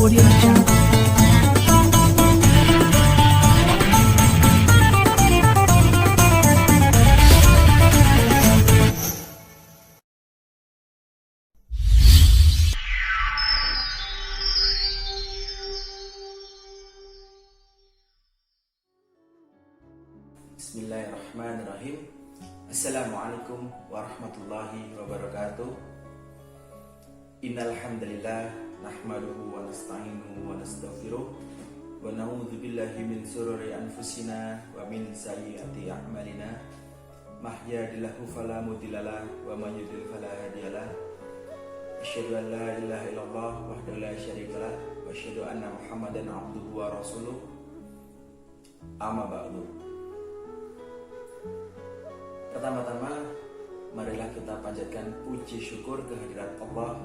Audio Jungle. Bismillahirrahmanirrahim. Assalamualaikum warahmatullahi wabarakatuh. Innal hamdalillah nahmaduhu wa nasta'inuhu wa nastaghfiruh wa na'udzu billahi min shururi anfusina wa min sayyiati a'malina. Mahdihillahu fala mudhillalah wa may yudhlil fala hadiyalah. Asyhadu an la ilaha illallah wahdahu la syarikalah wa asyhadu anna Muhammadan abduhu wa rasuluh. Amma ba'du. Pertama-tama, marilah kita panjatkan puji syukur kehadirat Allah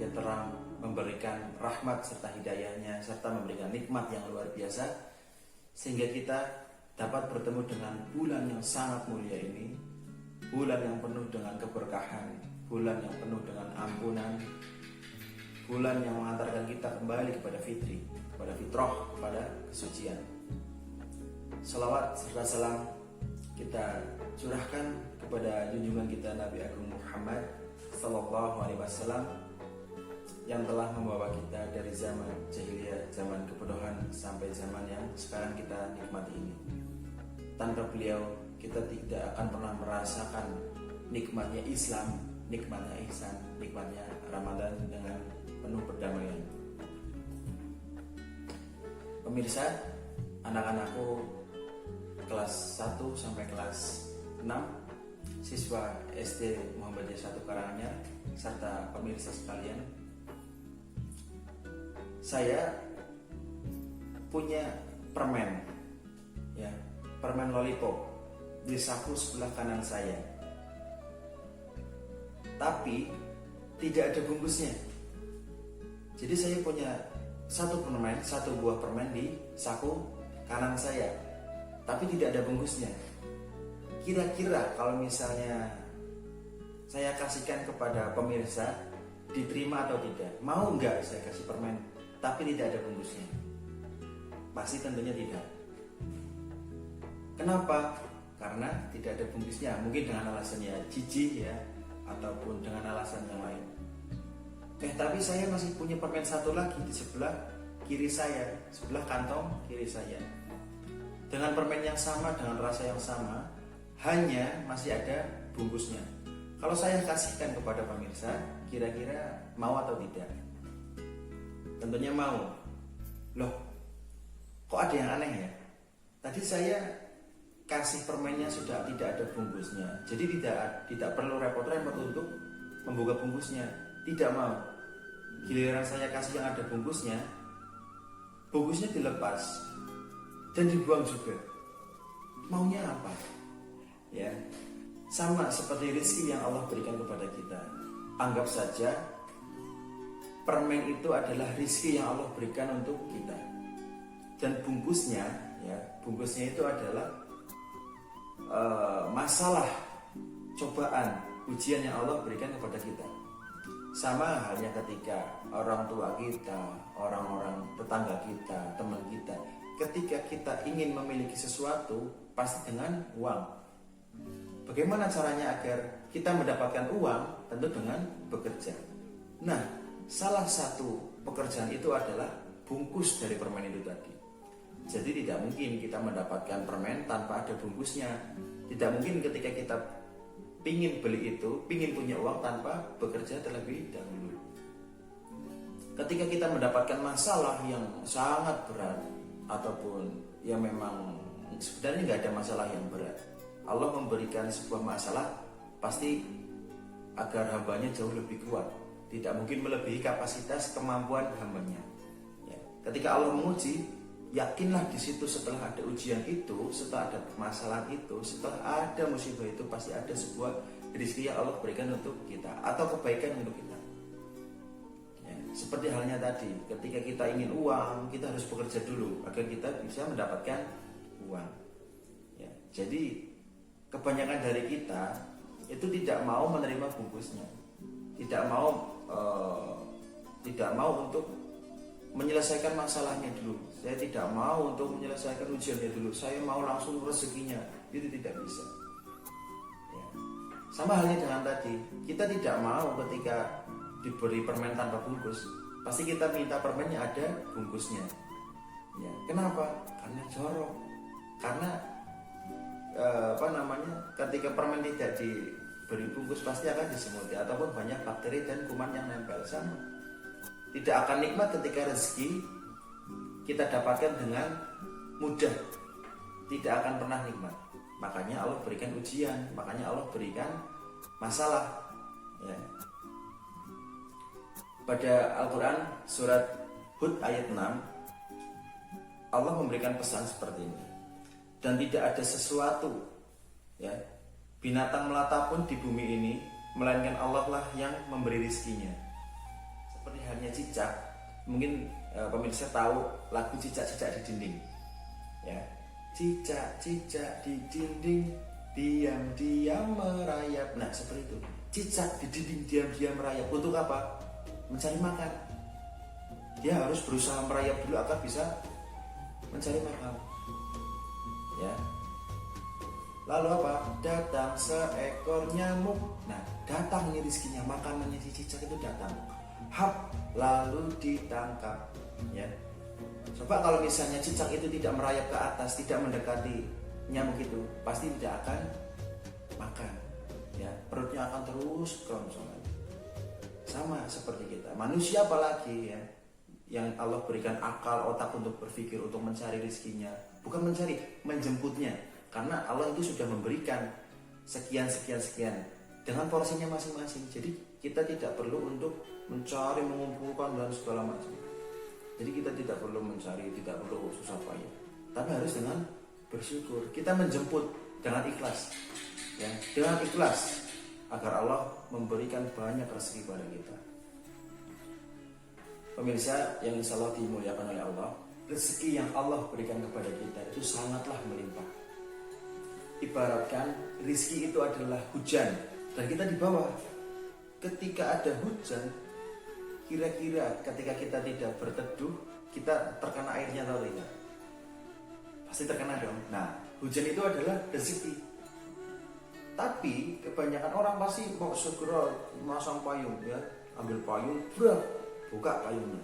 yang telah memberikan rahmat serta hidayahnya, serta memberikan nikmat yang luar biasa, sehingga kita dapat bertemu dengan bulan yang sangat mulia ini, bulan yang penuh dengan keberkahan, bulan yang penuh dengan ampunan, bulan yang mengantarkan kita kembali kepada fitri, kepada fitrah, kepada kesucian. Salawat serta salam kita curahkan kepada junjungan kita Nabi Agung Muhammad Sallallahu Alaihi Wasallam yang telah membawa kita dari zaman jahiliyah, zaman kebodohan sampai zaman yang sekarang kita nikmati ini. Tanpa beliau kita tidak akan pernah merasakan nikmatnya Islam, nikmatnya ihsan, nikmatnya Ramadan dengan penuh perdamaian. Pemirsa, anak-anakku kelas 1 sampai kelas 6, siswa SD Muhammadiyah 1 Karanganyar, serta pemirsa sekalian, saya punya permen, ya, permen lollipop di saku sebelah kanan saya, tapi tidak ada bungkusnya. Jadi saya punya satu buah permen di saku kanan saya, tapi tidak ada bungkusnya. Kira-kira kalau misalnya saya kasihkan kepada pemirsa, diterima atau tidak? Mau nggak saya kasih permen tapi tidak ada bungkusnya? Pasti tentunya tidak. Kenapa? Karena tidak ada bungkusnya. Mungkin dengan alasannya jijik ya, ataupun dengan alasan yang lain. Tapi saya masih punya permen satu lagi di sebelah kiri saya, sebelah kantong kiri saya, dengan permen yang sama, dengan rasa yang sama, hanya masih ada bungkusnya. Kalau saya kasihkan kepada pemirsa, kira-kira mau atau tidak? Tentunya mau. Loh, kok ada yang aneh ya? Tadi saya kasih permennya sudah tidak ada bungkusnya, jadi tidak perlu repot-repot untuk membuka bungkusnya. Tidak mau. Giliran saya kasih yang ada bungkusnya dilepas dan dibuang juga. Maunya apa? Ya, sama seperti rezeki yang Allah berikan kepada kita. Anggap saja permen itu adalah rezeki yang Allah berikan untuk kita. Dan bungkusnya itu adalah masalah, cobaan, ujian yang Allah berikan kepada kita. Sama halnya ketika orang tua kita, orang-orang tetangga kita, teman kita, ketika kita ingin memiliki sesuatu, pasti dengan uang. Bagaimana caranya agar kita mendapatkan uang? Tentu dengan bekerja. Nah, salah satu pekerjaan itu adalah bungkus dari permen itu tadi. Jadi tidak mungkin kita mendapatkan permen tanpa ada bungkusnya. Tidak mungkin ketika kita pingin beli itu, pingin punya uang tanpa bekerja terlebih dahulu. Ketika kita mendapatkan masalah yang sangat berat, ataupun yang memang sebenarnya nggak ada masalah yang berat, Allah memberikan sebuah masalah pasti agar hambanya jauh lebih kuat. Tidak mungkin melebihi kapasitas kemampuan hambanya. Ya. Ketika Allah menguji, yakinlah di situ setelah ada ujian itu, setelah ada permasalahan itu, setelah ada musibah itu, pasti ada sebuah rezeki yang Allah berikan untuk kita atau kebaikan untuk kita. Ya, seperti halnya tadi, ketika kita ingin uang, kita harus bekerja dulu agar kita bisa mendapatkan uang. Ya, jadi kebanyakan dari kita itu tidak mau menerima bungkusnya, tidak mau untuk menyelesaikan masalahnya dulu. Saya tidak mau untuk menyelesaikan ujiannya dulu. Saya mau langsung rezekinya. Itu tidak bisa. Ya. Sama halnya dengan tadi, kita tidak mau ketika diberi permen tanpa bungkus, pasti kita minta permennya ada bungkusnya. Ya. Kenapa? Karena jorok. Karena ketika permen tidak diberi bungkus pasti akan disemuti ataupun banyak bakteri dan kuman yang nempel. Sama. Tidak akan nikmat ketika rezeki kita dapatkan dengan mudah. Tidak akan pernah nikmat. Makanya Allah berikan ujian, makanya Allah berikan masalah. Ya. Pada Al-Quran surat Hud ayat 6, Allah memberikan pesan seperti ini. Dan tidak ada sesuatu, ya, binatang melata pun di bumi ini, melainkan Allah lah yang memberi rizkinya. Seperti halnya cicak, mungkin pemirsa tahu lagu cicak-cicak di dinding, ya. Cicak-cicak di dinding, diam-diam merayap. Nah, seperti itu. Cicak di dinding diam-diam merayap. Untuk apa? Mencari makan. Dia harus berusaha merayap dulu agar bisa mencari makan. Ya. Lalu apa? Datang seekor nyamuk. Nah, datang ini rizkinya, makanannya si cicak itu datang. Hap, lalu ditangkap. Ya. Coba kalau misalnya cicak itu tidak merayap ke atas, tidak mendekati nyamuk itu, pasti tidak akan makan. Ya, perutnya akan terus keroncongan. Sama seperti kita, manusia apalagi ya, yang Allah berikan akal, otak untuk berpikir, untuk mencari rezekinya, bukan mencari, menjemputnya. Karena Allah itu sudah memberikan sekian dengan porsinya masing-masing. Jadi kita tidak perlu untuk mencari, mengumpulkan dan segala macam. Jadi kita tidak perlu mencari, tidak perlu susah payah, tapi harus dengan bersyukur. Kita menjemput dengan ikhlas, ya, dengan ikhlas agar Allah memberikan banyak rezeki pada kita. Pemirsa yang insya Allah dimuliakan oleh Allah, rezeki yang Allah berikan kepada kita itu sangatlah melimpah. Ibaratkan rezeki itu adalah hujan dan kita di bawah. Ketika ada hujan, kira-kira ketika kita tidak berteduh, kita terkena airnya atau tidak? Pasti terkena dong. Nah, hujan itu adalah rezeki. Tapi kebanyakan orang pasti mau segera masang payung, ya, ambil payung, buka payungnya.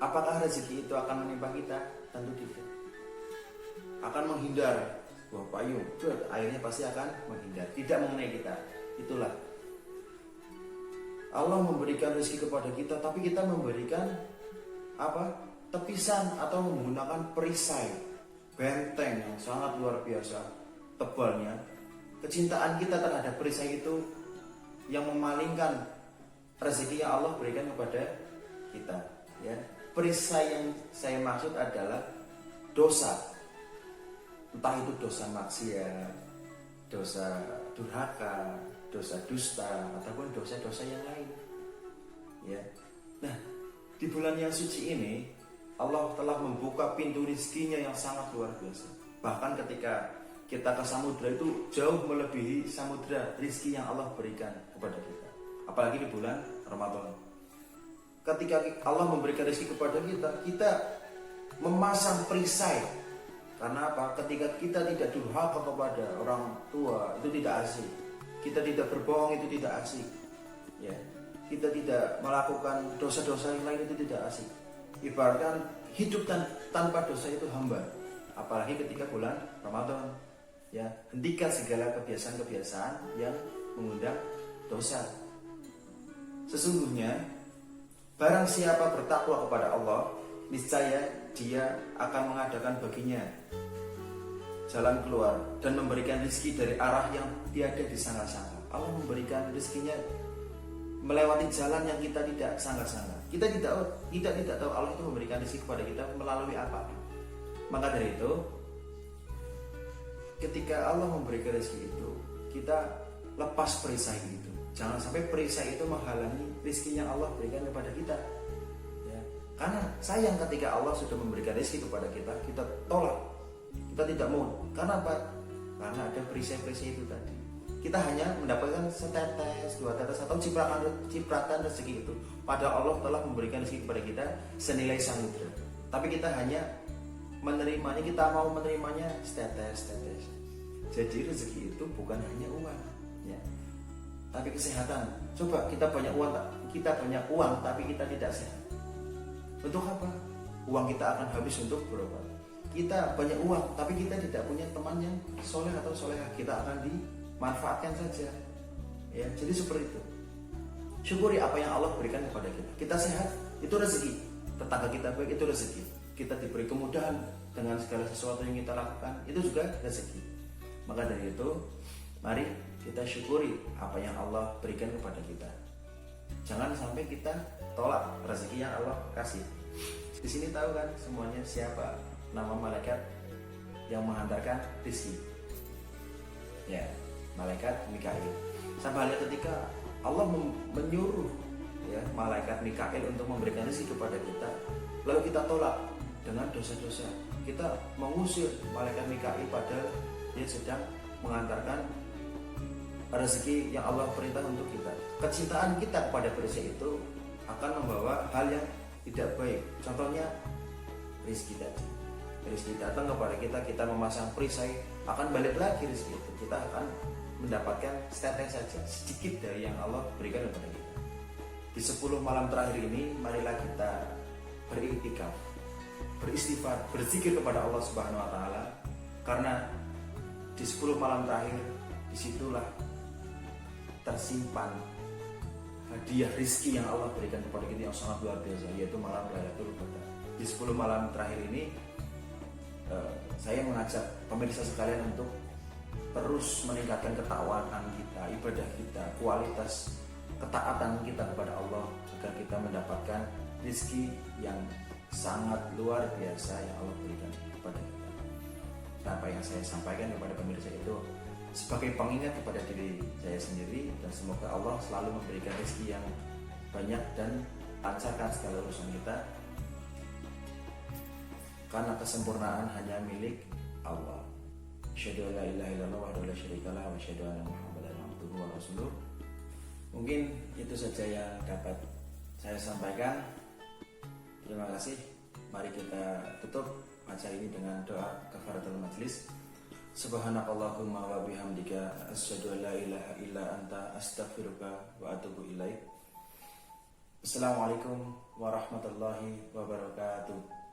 Apakah rezeki itu akan menimpa kita? Tentu tidak. Akan menghindar. Buah payung, airnya pasti akan menghindar. Tidak mengenai kita. Itulah. Allah memberikan rezeki kepada kita, tapi kita memberikan apa? Tepisan atau menggunakan perisai, benteng yang sangat luar biasa tebalnya. Kecintaan kita terhadap perisai itu yang memalingkan rezeki yang Allah berikan kepada kita. Ya, perisai yang saya maksud adalah dosa, entah itu dosa maksiat, dosa durhaka, dosa dusta, ataupun dosa-dosa yang lain. Ya, nah di bulan yang suci ini Allah telah membuka pintu rezekinya yang sangat luar biasa. Bahkan ketika kita ke samudra itu jauh melebihi samudra rezeki yang Allah berikan kepada kita. Apalagi di bulan Ramadan. Ketika Allah memberikan rezeki kepada kita, kita memasang perisai. Karena apa? Ketika kita tidak durhaka kepada orang tua, itu tidak asik. Kita tidak berbohong, itu tidak asik. Ya. Kita tidak melakukan dosa-dosa yang lain, itu tidak asik. Ibaratkan hidup tanpa dosa itu hamba. Apalagi ketika bulan Ramadan. Ya, hentikan segala kebiasaan-kebiasaan yang mengundang dosa. Sesungguhnya barang siapa bertakwa kepada Allah, niscaya dia akan mengadakan baginya jalan keluar dan memberikan rezeki dari arah yang tiada disangka-sangka. Allah memberikan rezekinya melewati jalan yang kita tidak sangka-sangka. Kita tidak tahu Allah itu memberikan rezeki kepada kita melalui apa. Maka dari itu, ketika Allah memberikan rezeki itu, kita lepas perisai itu. Jangan sampai perisai itu menghalangi rezeki yang Allah berikan kepada kita. Ya. Karena sayang ketika Allah sudah memberikan rezeki kepada kita, kita tolak, kita tidak mau. Karena apa? Karena ada perisai-perisai itu tadi. kita hanya mendapatkan setetes, dua tetes atau cipratan rezeki itu. Padahal Allah telah memberikan rezeki kepada kita senilai samudra. Tapi kita hanya menerimanya, kita mau menerimanya setetes. Jadi rezeki itu bukan hanya uang, ya, tapi kesehatan. Coba kita banyak uang, tapi kita tidak sehat. Untuk apa? Uang kita akan habis untuk berobat. Kita banyak uang, tapi kita tidak punya teman yang soleh atau solehah, kita akan dimanfaatkan saja. Ya, jadi seperti itu. Syukuri apa yang Allah berikan kepada kita. Kita sehat, itu rezeki. Tetangga kita baik, itu rezeki. Kita diberi kemudahan dengan segala sesuatu yang kita lakukan, itu juga rezeki. Maka dari itu, mari kita syukuri apa yang Allah berikan kepada kita. Jangan sampai kita tolak rezeki yang Allah kasih. Di sini tahu kan semuanya siapa nama malaikat yang menghantarkan rezeki? Ya, malaikat Mikail. Sampai halnya ketika Allah menyuruh ya malaikat Mikail untuk memberikan rezeki kepada kita, lalu kita tolak dengan dosa-dosa. Kita mengusir malaikat Mikail padahal dia sedang mengantarkan rezeki yang Allah perintah untuk kita. Kecintaan kita kepada rezeki itu akan membawa hal yang tidak baik. Contohnya rezeki tadi. Rezeki datang kepada kita, kita memasang perisai, akan balik lagi rezeki itu. Kita akan mendapatkan setetes saja, sedikit dari yang Allah berikan kepada kita. Di 10 malam terakhir ini, marilah kita beriktikaf, beristighfar, berzikir kepada Allah Subhanahu wa taala, karena di 10 malam terakhir disitulah tersimpan hadiah rizki yang Allah berikan kepada kita yang sangat luar biasa, yaitu malam Lailatul Qadar. Di 10 malam terakhir ini saya mengajak pemirsa sekalian untuk terus meningkatkan ketakwaan kita, ibadah kita, kualitas ketaatan kita kepada Allah, agar kita mendapatkan rizki yang sangat luar biasa yang Allah berikan kepada kita. Apa yang saya sampaikan kepada pemirsa itu sebagai pengingat kepada diri saya sendiri, dan semoga Allah selalu memberikan rezeki yang banyak dan lancarkan segala urusan kita, karena kesempurnaan hanya milik Allah. Asyhadu an la ilaha illallah wahdahu la syarika lahu wa asyhadu anna Muhammadan abduhu wa rasuluh. Mungkin itu saja yang dapat saya sampaikan. Terima kasih. Mari kita tutup acara ini dengan doa kafaratul majlis. Subhanakallahumma wa bihamdika asyhadu an la ilaha illa anta astaghfiruka wa atubu ilaik. Assalamualaikum warahmatullahi wabarakatuh.